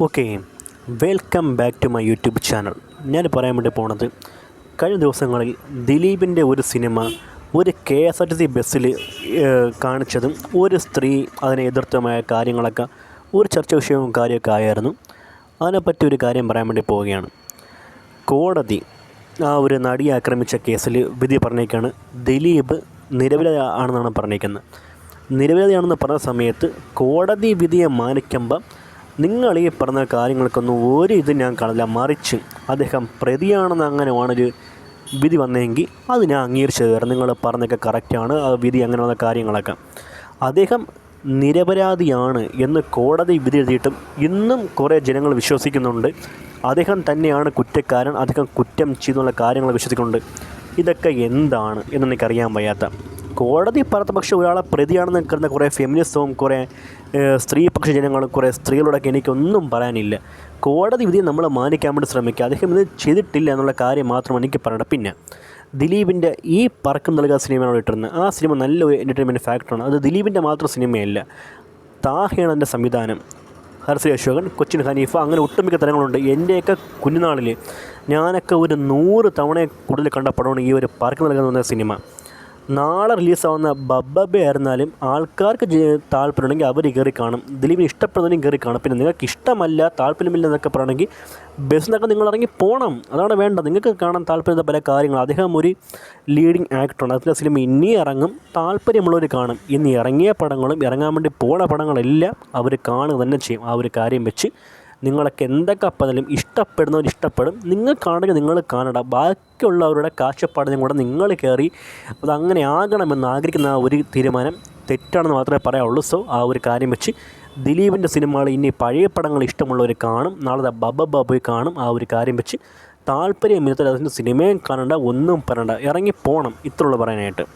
Okay, welcome back to my YouTube channel. ഞാൻ പറയാൻ വേണ്ടി പോണത്, കഴിഞ്ഞ ദിവസങ്ങളിൽ ദിലീപിൻ്റെ ഒരു സിനിമ ഒരു KSRTC ബസ്സിൽ കാണിച്ചതും ഒരു സ്ത്രീ അതിനെ എതിർത്തമായ കാര്യങ്ങളൊക്കെ ഒരു ചർച്ച വിഷയവും കാര്യമൊക്കെ ആയിരുന്നു. അതിനെപ്പറ്റി ഒരു കാര്യം പറയാൻ വേണ്ടി പോവുകയാണ്. കോടതി ആ ഒരു നടിയെ ആക്രമിച്ച കേസിൽ വിധി പറഞ്ഞേക്കാണ് ദിലീപ് നിരപരാധി ആണെന്നാണ് പറഞ്ഞേക്കുന്നത്. നിരപരാധിയാണെന്ന് പറഞ്ഞ സമയത്ത് കോടതി വിധിയെ മാനിക്കുമ്പം നിങ്ങൾ ഈ പറഞ്ഞ കാര്യങ്ങൾക്കൊന്നും ഒരു ഇത് ഞാൻ കാണില്ല, മറിച്ച് അദ്ദേഹം പ്രതിയാണെന്ന് അങ്ങനെയാണൊരു വിധി വന്നെങ്കിൽ അത് ഞാൻ അംഗീകരിച്ചു തരാം. നിങ്ങൾ പറഞ്ഞൊക്കെ കറക്റ്റാണ്, ആ വിധി അങ്ങനെ വന്ന കാര്യങ്ങളൊക്കെ. അദ്ദേഹം നിരപരാധിയാണ് എന്ന് കോടതി വിധി എഴുതിയിട്ടും ഇന്നും കുറേ ജനങ്ങൾ വിശ്വസിക്കുന്നുണ്ട് അദ്ദേഹം തന്നെയാണ് കുറ്റക്കാരൻ, അദ്ദേഹം കുറ്റം ചെയ്തുള്ള കാര്യങ്ങൾ വിശ്വസിക്കുന്നുണ്ട്. ഇതൊക്കെ എന്താണ് എന്നെനിക്കറിയാൻ വയ്യാത്ത. കോടതി പറഞ്ഞ പക്ഷേ ഒരാളെ പ്രതിയാണെന്ന് കരുതുന്ന കുറേ ഫെമിനിസ്റ്റവും കുറേ സ്ത്രീപക്ഷ ജനങ്ങളും കുറേ സ്ത്രീകളോടൊക്കെ എനിക്കൊന്നും പറയാനില്ല. കോടതി വിധി നമ്മൾ മാനിക്കാൻ വേണ്ടി ശ്രമിക്കുക. അദ്ദേഹം ഇത് ചെയ്തിട്ടില്ല എന്നുള്ള കാര്യം മാത്രം എനിക്ക് പറയണം. പിന്നെ ദിലീപിൻ്റെ ഈ പറക്കം നൽകുക സിനിമയാണ് ഇട്ടിരുന്നത്. ആ സിനിമ നല്ലൊരു എൻ്റർടൈൻമെൻറ്റ് ഫാക്ടറാണ്. അത് ദിലീപിൻ്റെ മാത്രം സിനിമയല്ല, താഹയാണ് എൻ്റെ സംവിധാനം. ഹർശ്രീ അശോകൻ, കൊച്ചിൻ ഹനീഫ, അങ്ങനെ ഒട്ടുമിക്ക തരങ്ങളുണ്ട്. എൻ്റെയൊക്കെ കുഞ്ഞുനാളിൽ ഞാനൊക്കെ ഒരു 100 തവണ കൂടുതൽ കണ്ട പടമാണ് ഈ ഒരു പറക്കം നൽകുന്ന സിനിമ. നാളെ റിലീസാവുന്ന ബബ്ബബെ ആയിരുന്നാലും ആൾക്കാർക്ക് താല്പര്യമുണ്ടെങ്കിൽ അവർ കയറി കാണും, ദിലീപിന് ഇഷ്ടപ്പെടുന്നവരും കയറി കാണും. പിന്നെ നിങ്ങൾക്ക് ഇഷ്ടമല്ല, താല്പര്യമില്ല എന്നൊക്കെ പറയണമെങ്കിൽ ബസ്സിൽ നിന്നൊക്കെ നിങ്ങൾ ഇറങ്ങി പോകണം, അതാണ് വേണ്ടത്. നിങ്ങൾക്ക് കാണാൻ താല്പര്യമുള്ള പല കാര്യങ്ങൾ. അദ്ദേഹം ഒരു ലീഡിങ് ആക്ടറാണ്. അതിലെ സിനിമ ഇനി ഇറങ്ങും, താല്പര്യമുള്ളവർ കാണും. ഇനി ഇറങ്ങിയ പടങ്ങളും ഇറങ്ങാൻ വേണ്ടി പോണ പടങ്ങളെല്ലാം അവർ കാണുക തന്നെ ചെയ്യും. ആ ഒരു കാര്യം വെച്ച് നിങ്ങളൊക്കെ എന്തൊക്കെ പറഞ്ഞാലും ഇഷ്ടപ്പെടുന്നവർ ഇഷ്ടപ്പെടും, നിങ്ങൾ കാണുക നിങ്ങൾ കാണണ്ട. ബാക്കിയുള്ളവരുടെ കാഴ്ചപ്പാടിനും കൂടെ നിങ്ങൾ കയറി അതങ്ങനെ ആകണമെന്ന് ആഗ്രഹിക്കുന്ന ആ ഒരു തീരുമാനം തെറ്റാണെന്ന് മാത്രമേ പറയാവുള്ളൂ. സോ ആ ഒരു കാര്യം വെച്ച് ദിലീപിൻ്റെ സിനിമകൾ ഇനി പഴയ പടങ്ങൾ ഇഷ്ടമുള്ളവർ കാണും, നാളെ ബബ്ബബ കാണും. ആ ഒരു കാര്യം വെച്ച് താല്പര്യമില്ലാത്ത അതിൻ്റെ സിനിമയും കാണണ്ട, ഒന്നും പറയണ്ട, ഇറങ്ങി പോകണം. ഇത്രയുള്ളൂ പറയാനായിട്ട്.